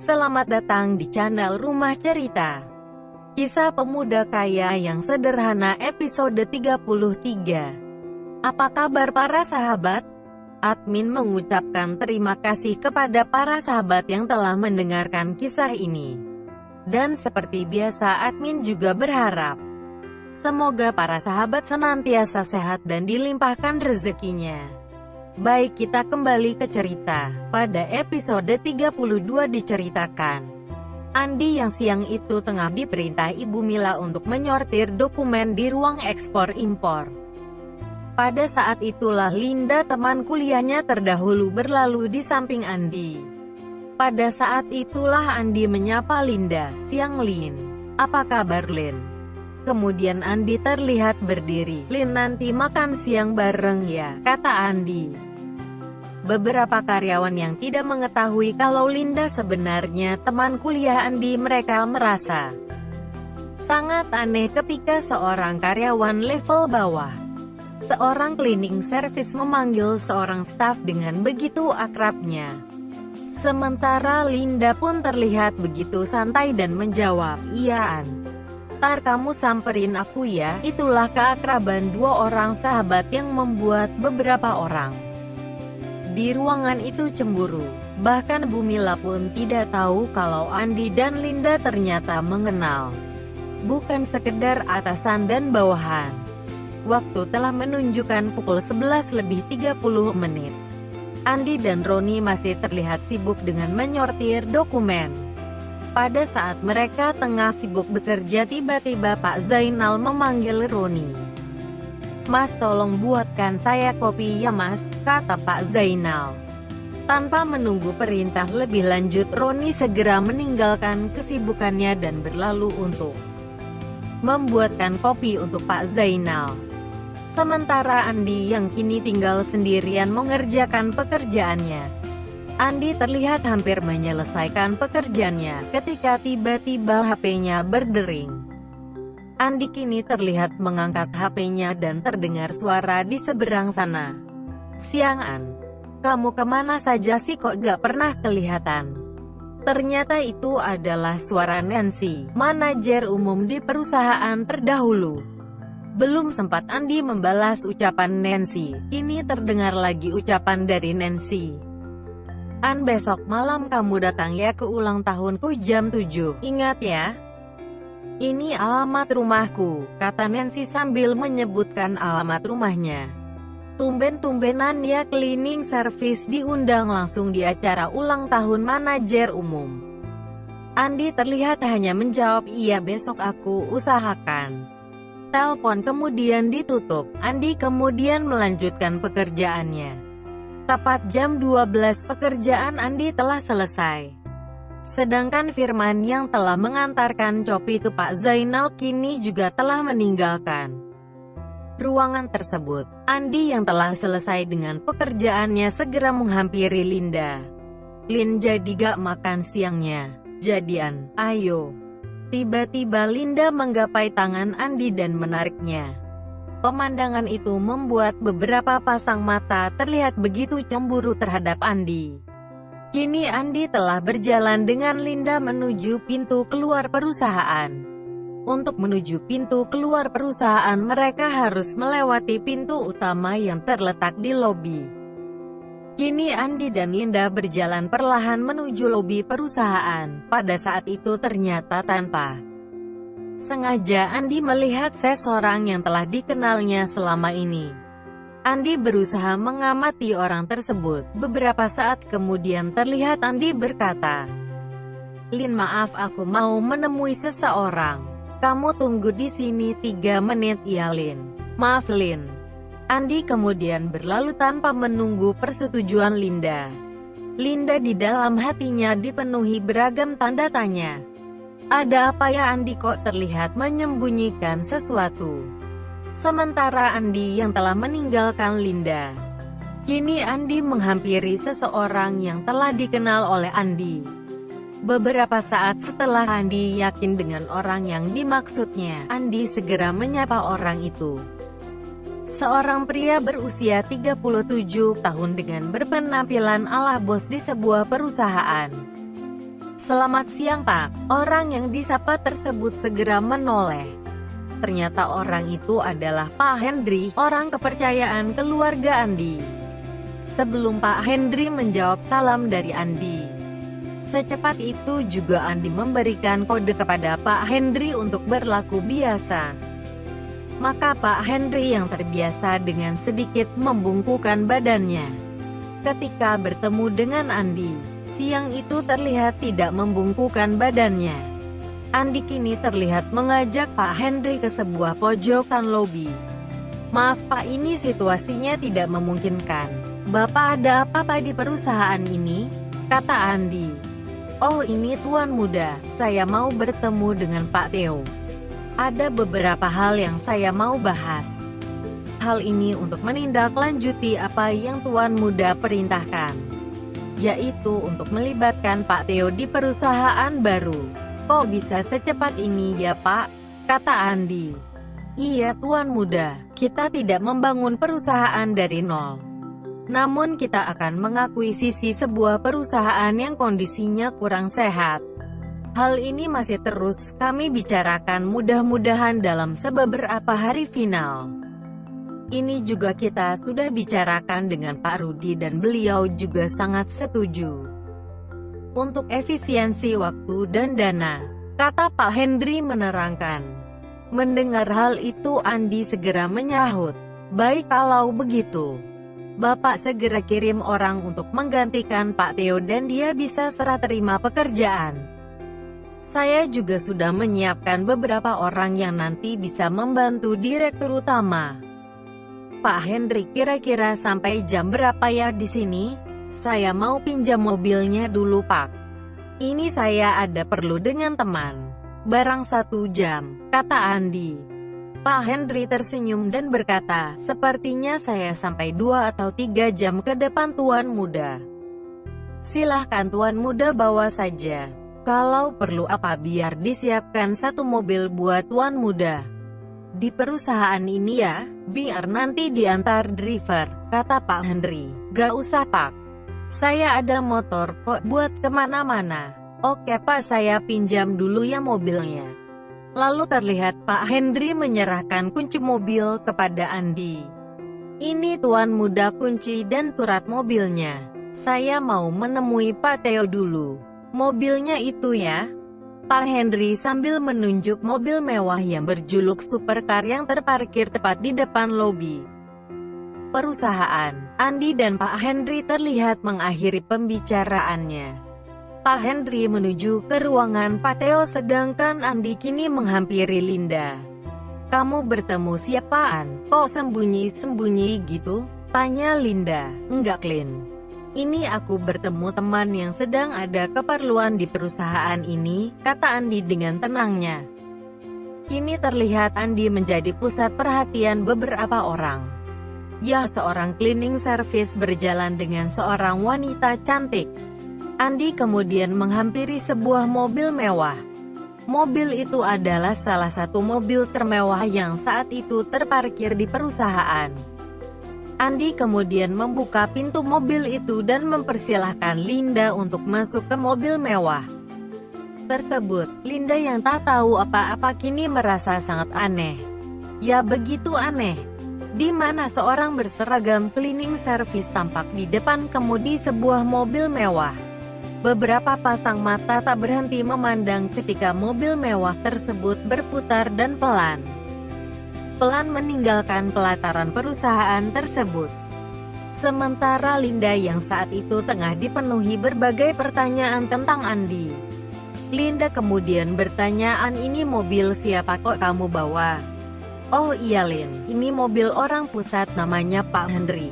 Selamat datang di channel Rumah Cerita. Kisah pemuda kaya yang sederhana episode 33. Apa kabar para sahabat? Admin mengucapkan terima kasih kepada para sahabat yang telah mendengarkan kisah ini. Dan seperti biasa admin juga berharap semoga para sahabat senantiasa sehat dan dilimpahkan rezekinya. Baik, kita kembali ke cerita. Pada episode 32 diceritakan, Andi yang siang itu tengah diperintah Ibu Mila untuk menyortir dokumen di ruang ekspor-impor. Pada saat itulah Linda, teman kuliahnya, terdahulu berlalu di samping Andi. Pada saat itulah Andi menyapa Linda, "Siang Lin. Apa kabar Lin?" Kemudian Andi terlihat berdiri. "Lin, nanti makan siang bareng ya," kata Andi. Beberapa karyawan yang tidak mengetahui kalau Linda sebenarnya teman kuliah Andi, mereka merasa sangat aneh ketika seorang karyawan level bawah, seorang cleaning service, memanggil seorang staf dengan begitu akrabnya. Sementara Linda pun terlihat begitu santai dan menjawab, "Iya An. Ntar kamu samperin aku ya." Itulah keakraban dua orang sahabat yang membuat beberapa orang di ruangan itu cemburu. Bahkan Bu Mila pun tidak tahu kalau Andi dan Linda ternyata mengenal. Bukan sekedar atasan dan bawahan. Waktu telah menunjukkan pukul 11:30. Andi dan Roni masih terlihat sibuk dengan menyortir dokumen. Pada saat mereka tengah sibuk bekerja, tiba-tiba Pak Zainal memanggil Roni. "Mas, tolong buatkan saya kopi ya Mas," kata Pak Zainal. Tanpa menunggu perintah lebih lanjut, Roni segera meninggalkan kesibukannya dan berlalu untuk membuatkan kopi untuk Pak Zainal. Sementara Andi yang kini tinggal sendirian mengerjakan pekerjaannya. Andi terlihat hampir menyelesaikan pekerjaannya, ketika tiba-tiba HP-nya berdering. Andi kini terlihat mengangkat HP-nya dan terdengar suara di seberang sana. "Siang An, kamu kemana saja sih, kok gak pernah kelihatan?" Ternyata itu adalah suara Nancy, manajer umum di perusahaan terdahulu. Belum sempat Andi membalas ucapan Nancy, kini terdengar lagi ucapan dari Nancy. "An, besok malam kamu datang ya ke ulang tahunku jam 7, ingat ya. Ini alamat rumahku," kata Nancy sambil menyebutkan alamat rumahnya. Tumben-tumbenan ya cleaning service diundang langsung di acara ulang tahun manajer umum. Andi terlihat hanya menjawab, "Iya, besok aku usahakan." Telepon kemudian ditutup. Andi kemudian melanjutkan pekerjaannya. Tepat jam 12 pekerjaan Andi telah selesai. Sedangkan Firman yang telah mengantarkan kopi ke Pak Zainal kini juga telah meninggalkan ruangan tersebut. Andi yang telah selesai dengan pekerjaannya segera menghampiri Linda. "Lin, jadi gak makan siangnya? Jadian, ayo." Tiba-tiba Linda menggapai tangan Andi dan menariknya. Pemandangan itu membuat beberapa pasang mata terlihat begitu cemburu terhadap Andi. Kini Andi telah berjalan dengan Linda menuju pintu keluar perusahaan. Untuk menuju pintu keluar perusahaan, mereka harus melewati pintu utama yang terletak di lobi. Kini Andi dan Linda berjalan perlahan menuju lobi perusahaan. Pada saat itu ternyata tanpa sengaja Andi melihat seseorang yang telah dikenalnya selama ini. Andi berusaha mengamati orang tersebut. Beberapa saat kemudian terlihat Andi berkata, "Lin, maaf, aku mau menemui seseorang. Kamu tunggu di sini 3 menit ya Lin." "Maaf Lin." Andi kemudian berlalu tanpa menunggu persetujuan Linda. Linda di dalam hatinya dipenuhi beragam tanda tanya. Ada apa ya Andi kok terlihat menyembunyikan sesuatu? Sementara Andi yang telah meninggalkan Linda. Kini Andi menghampiri seseorang yang telah dikenal oleh Andi. Beberapa saat setelah Andi yakin dengan orang yang dimaksudnya, Andi segera menyapa orang itu. Seorang pria berusia 37 tahun dengan berpenampilan ala bos di sebuah perusahaan. "Selamat siang Pak." Orang yang disapa tersebut segera menoleh. Ternyata orang itu adalah Pak Hendri, orang kepercayaan keluarga Andi. Sebelum Pak Hendri menjawab salam dari Andi, secepat itu juga Andi memberikan kode kepada Pak Hendri untuk berlaku biasa. Maka Pak Hendri yang terbiasa dengan sedikit membungkukkan badannya. Ketika bertemu dengan Andi, siang itu terlihat tidak membungkukkan badannya. Andi kini terlihat mengajak Pak Hendri ke sebuah pojokan lobi. "Maaf Pak, ini situasinya tidak memungkinkan. Bapak ada apa Pak di perusahaan ini?" kata Andi. "Oh ini Tuan Muda, saya mau bertemu dengan Pak Theo. Ada beberapa hal yang saya mau bahas. Hal ini untuk menindaklanjuti apa yang Tuan Muda perintahkan, yaitu untuk melibatkan Pak Theo di perusahaan baru." "Kok bisa secepat ini ya Pak?" kata Andi. "Iya Tuan Muda, kita tidak membangun perusahaan dari nol. Namun kita akan mengakuisisi sebuah perusahaan yang kondisinya kurang sehat. Hal ini masih terus kami bicarakan, mudah-mudahan dalam beberapa hari final. Ini juga kita sudah bicarakan dengan Pak Rudi dan beliau juga sangat setuju. Untuk efisiensi waktu dan dana," kata Pak Hendri menerangkan. Mendengar hal itu Andi segera menyahut, "Baik kalau begitu, Bapak segera kirim orang untuk menggantikan Pak Theo dan dia bisa serah terima pekerjaan. Saya juga sudah menyiapkan beberapa orang yang nanti bisa membantu direktur utama." "Pak Hendri, kira-kira sampai jam berapa ya di sini? Saya mau pinjam mobilnya dulu Pak. Ini saya ada perlu dengan teman. Barang 1 jam, kata Andi. Pak Hendri tersenyum dan berkata, "Sepertinya saya sampai 2 atau 3 jam ke depan Tuan Muda. Silahkan Tuan Muda bawa saja. Kalau perlu apa biar disiapkan 1 mobil buat Tuan Muda di perusahaan ini ya, biar nanti diantar driver," kata Pak Hendri. "Gak usah Pak. Saya ada motor kok buat kemana-mana." "Oke Pak, saya pinjam dulu ya mobilnya." Lalu terlihat Pak Hendri menyerahkan kunci mobil kepada Andi. "Ini Tuan Muda kunci dan surat mobilnya. Saya mau menemui Pak Theo dulu. Mobilnya itu ya." Pak Hendri sambil menunjuk mobil mewah yang berjuluk supercar yang terparkir tepat di depan lobi perusahaan. Andi dan Pak Hendri terlihat mengakhiri pembicaraannya. Pak Hendri menuju ke ruangan Pak Theo sedangkan Andi kini menghampiri Linda. "Kamu bertemu siapaan? Kok sembunyi-sembunyi gitu?" tanya Linda. "Enggak Clint. Ini aku bertemu teman yang sedang ada keperluan di perusahaan ini," kata Andi dengan tenangnya. Kini terlihat Andi menjadi pusat perhatian beberapa orang. Ya, seorang cleaning service berjalan dengan seorang wanita cantik. Andi kemudian menghampiri sebuah mobil mewah. Mobil itu adalah salah satu mobil termewah yang saat itu terparkir di perusahaan. Andi kemudian membuka pintu mobil itu dan mempersilahkan Linda untuk masuk ke mobil mewah tersebut. Linda yang tak tahu apa-apa kini merasa sangat aneh. Ya begitu aneh. Di mana seorang berseragam cleaning service tampak di depan kemudi sebuah mobil mewah. Beberapa pasang mata tak berhenti memandang ketika mobil mewah tersebut berputar dan pelan meninggalkan pelataran perusahaan tersebut. Sementara Linda yang saat itu tengah dipenuhi berbagai pertanyaan tentang Andi. Linda kemudian bertanya, "Ini mobil siapa kok kamu bawa?" "Oh iya Lin, ini mobil orang pusat namanya Pak Hendri.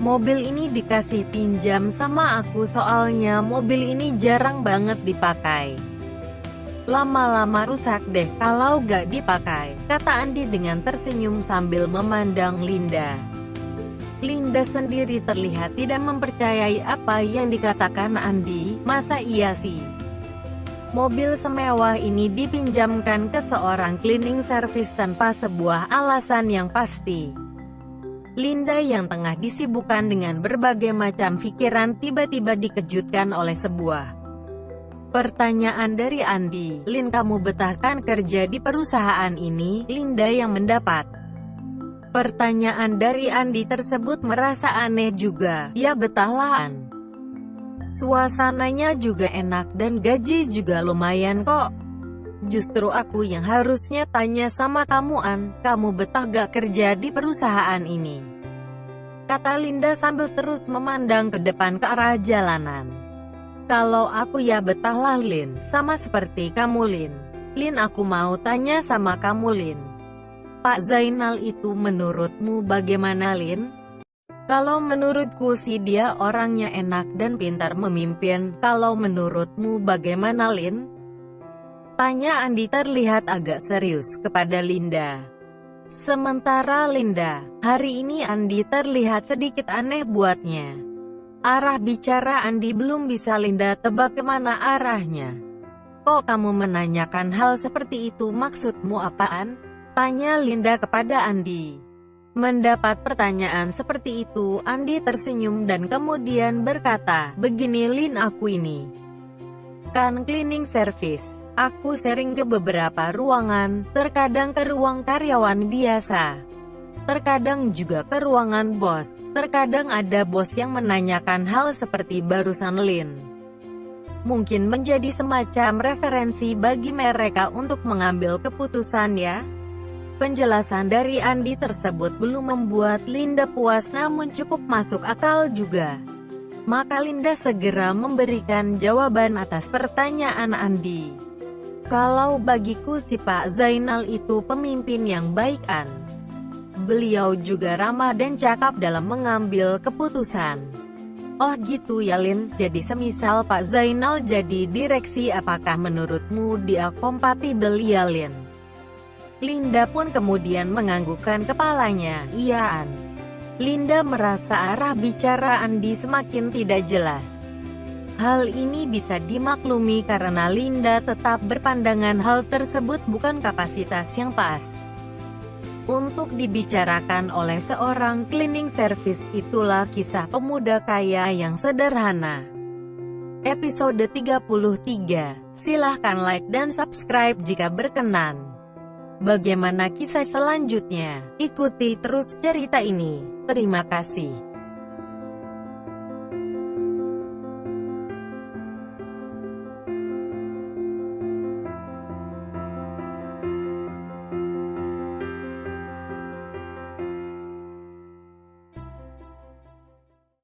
Mobil ini dikasih pinjam sama aku soalnya mobil ini jarang banget dipakai. Lama-lama rusak deh kalau gak dipakai," kata Andi dengan tersenyum sambil memandang Linda. Linda sendiri terlihat tidak mempercayai apa yang dikatakan Andi. Masa iya sih? Mobil semewah ini dipinjamkan ke seorang cleaning service tanpa sebuah alasan yang pasti. Linda yang tengah disibukkan dengan berbagai macam pikiran tiba-tiba dikejutkan oleh sebuah Pertanyaan dari Andi. Lin, kamu betahkan kerja di perusahaan ini? Linda yang mendapat pertanyaan dari Andi tersebut merasa aneh juga. Ya betahlah, An. Suasananya juga enak dan gaji juga lumayan kok. Justru aku yang harusnya tanya sama kamu, An. Kamu betah gak kerja di perusahaan ini? Kata Linda sambil terus memandang ke depan ke arah jalanan. Kalau aku ya betahlah, Lin. Sama seperti kamu, Lin. Lin, aku mau tanya sama kamu, Lin. Pak Zainal itu menurutmu bagaimana, Lin? Kalau menurutku sih dia orangnya enak dan pintar memimpin. Kalau menurutmu bagaimana, Lin? Tanya Andi terlihat agak serius kepada Linda. Sementara Linda, hari ini Andi terlihat sedikit aneh buatnya. Arah bicara Andi belum bisa Linda tebak kemana arahnya. Kok kamu menanyakan hal seperti itu, maksudmu apaan? Tanya Linda kepada Andi. Mendapat pertanyaan seperti itu, Andi tersenyum dan kemudian berkata, begini Lin, aku ini kan cleaning service. Aku sering ke beberapa ruangan, terkadang ke ruang karyawan biasa. Terkadang juga ke ruangan bos. Terkadang ada bos yang menanyakan hal seperti barusan Lin. Mungkin menjadi semacam referensi bagi mereka untuk mengambil keputusan ya. Penjelasan dari Andi tersebut belum membuat Linda puas namun cukup masuk akal juga. Maka Linda segera memberikan jawaban atas pertanyaan Andi. Kalau bagiku si Pak Zainal itu pemimpin yang baik, An. Beliau juga ramah dan cakap dalam mengambil keputusan. Oh gitu ya, Lin. Jadi semisal Pak Zainal jadi direksi, apakah menurutmu dia kompatibel ya, Lin? Linda pun kemudian menganggukkan kepalanya. Iya, An. Linda merasa arah bicara Andi semakin tidak jelas. Hal ini bisa dimaklumi karena Linda tetap berpandangan hal tersebut bukan kapasitas yang pas untuk dibicarakan oleh seorang cleaning service. Itulah kisah pemuda kaya yang sederhana. Episode 33. Silahkan like dan subscribe jika berkenan. Bagaimana kisah selanjutnya? Ikuti terus cerita ini. Terima kasih.